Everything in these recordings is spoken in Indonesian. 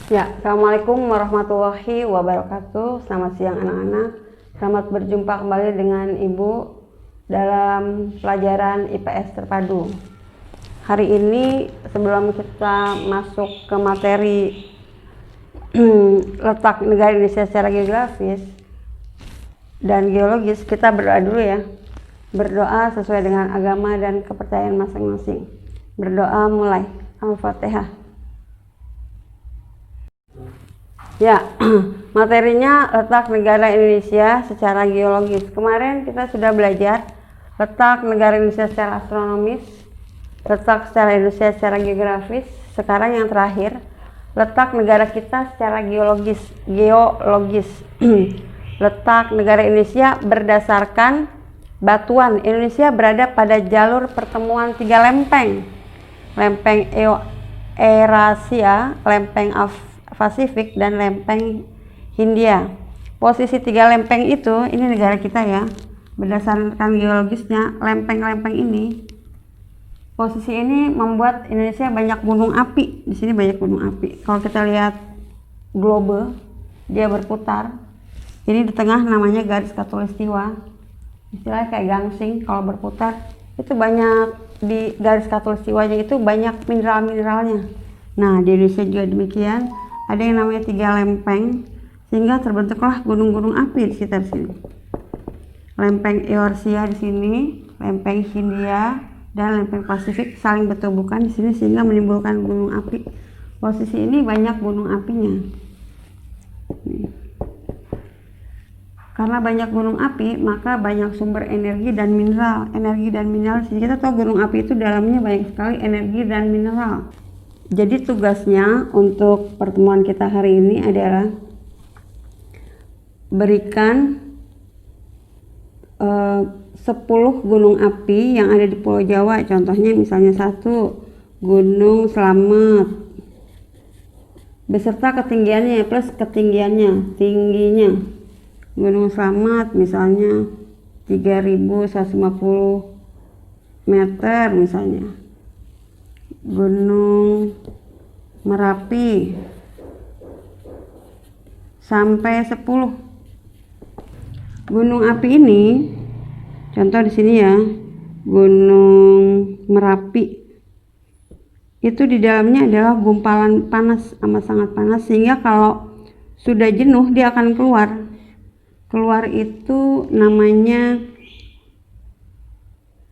Ya, Assalamualaikum warahmatullahi wabarakatuh. Selamat siang anak-anak. Selamat berjumpa kembali dengan Ibu dalam pelajaran IPS terpadu. Hari ini sebelum kita masuk ke materi letak negara Indonesia secara geografis dan geologis, kita berdoa dulu ya. Berdoa sesuai dengan agama dan kepercayaan masing-masing. Berdoa mulai. Al-Fatihah. Ya, materinya letak negara Indonesia secara geologis. Kemarin kita sudah belajar letak negara Indonesia secara astronomis, letak secara Indonesia secara geografis. Sekarang yang terakhir, letak negara kita secara geologis. Letak negara Indonesia berdasarkan batuan. Indonesia berada pada jalur pertemuan tiga lempeng. Lempeng Eurasia, lempeng Pasifik, dan lempeng Hindia. Posisi tiga lempeng itu, ini negara kita ya, berdasarkan geologisnya. Lempeng-lempeng ini, posisi ini membuat Indonesia banyak gunung api. Di sini banyak gunung api. Kalau kita lihat globe, dia berputar. Ini di tengah namanya garis khatulistiwa. Istilahnya kayak gangsing. Kalau berputar itu banyak, di garis khatulistiwanya itu banyak mineral-mineralnya. Nah, di Indonesia juga demikian. Ada yang namanya tiga lempeng, sehingga terbentuklah gunung-gunung api di sekitar sini. Lempeng Eurasia di sini, lempeng Hindia, dan lempeng Pasifik saling bertubuhkan di sini sehingga menimbulkan gunung api. Posisi ini banyak gunung apinya. Nih. Karena banyak gunung api, maka banyak sumber energi dan mineral. Energi dan mineral, kita tahu gunung api itu dalamnya banyak sekali energi dan mineral. Jadi tugasnya untuk pertemuan kita hari ini adalah berikan 10 gunung api yang ada di Pulau Jawa. Contohnya misalnya 1, Gunung Slamet beserta ketinggiannya plus ketinggiannya, tingginya. Gunung Slamet misalnya 3.150 meter misalnya. Gunung Merapi sampai 10. Gunung api ini, contoh di sini ya, Gunung Merapi. Itu di dalamnya adalah gumpalan panas, amat sangat panas, sehingga kalau sudah jenuh dia akan keluar. Keluar itu namanya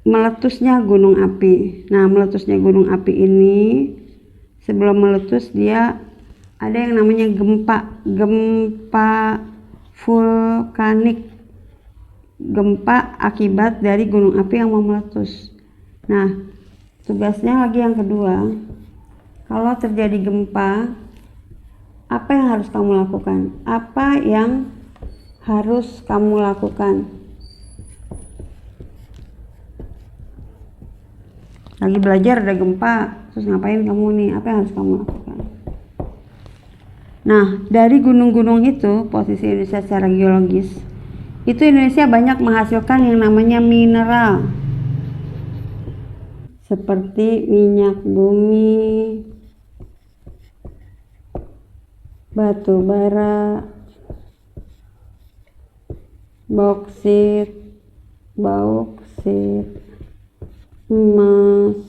meletusnya gunung api. Nah, meletusnya gunung api ini, sebelum meletus dia ada yang namanya gempa vulkanik, gempa akibat dari gunung api yang mau meletus. Nah, tugasnya lagi yang kedua, kalau terjadi gempa, apa yang harus kamu lakukan? Apa yang harus kamu lakukan? Lagi belajar ada gempa, terus ngapain kamu nih? Apa yang harus kamu lakukan? Nah, dari gunung-gunung itu, posisi Indonesia secara geologis, itu Indonesia banyak menghasilkan yang namanya mineral, seperti minyak bumi, batu bara, bauksit, emas,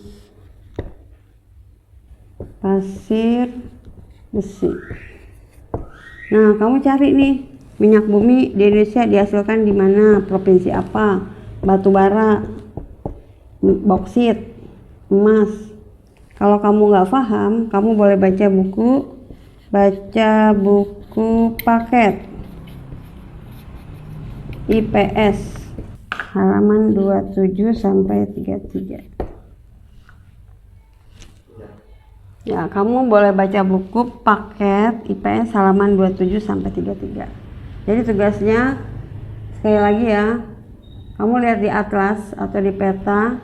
pasir, besi. Nah, kamu cari nih, minyak bumi di Indonesia dihasilkan di mana, provinsi apa, batu bara, bauksit, emas. Kalau kamu nggak paham, kamu boleh baca buku paket IPS halaman 27 sampai 33. Ya, kamu boleh baca buku paket IPS halaman 27 sampai 33. Jadi tugasnya sekali lagi ya, kamu lihat di atlas atau di peta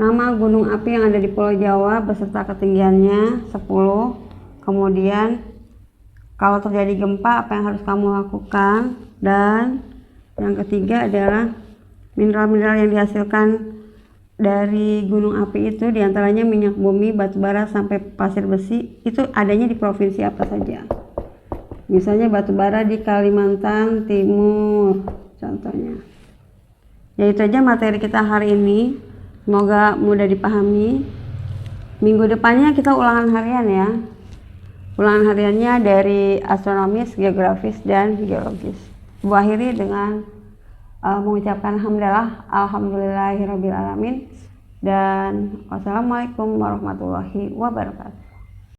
nama gunung api yang ada di Pulau Jawa beserta ketinggiannya 10. Kemudian kalau terjadi gempa apa yang harus kamu lakukan, dan yang ketiga adalah mineral-mineral yang dihasilkan dari gunung api itu diantaranya minyak bumi, batu bara, sampai pasir besi itu adanya di provinsi apa saja. Misalnya batu bara di Kalimantan Timur contohnya. Ya itu aja materi kita hari ini, semoga mudah dipahami. Minggu depannya kita ulangan harian ya. Ulangan hariannya dari astronomis, geografis, dan geologis. Gua akhiri dengan mengucapkan alhamdulillahirabbil alamin, dan wassalamualaikum warahmatullahi wabarakatuh.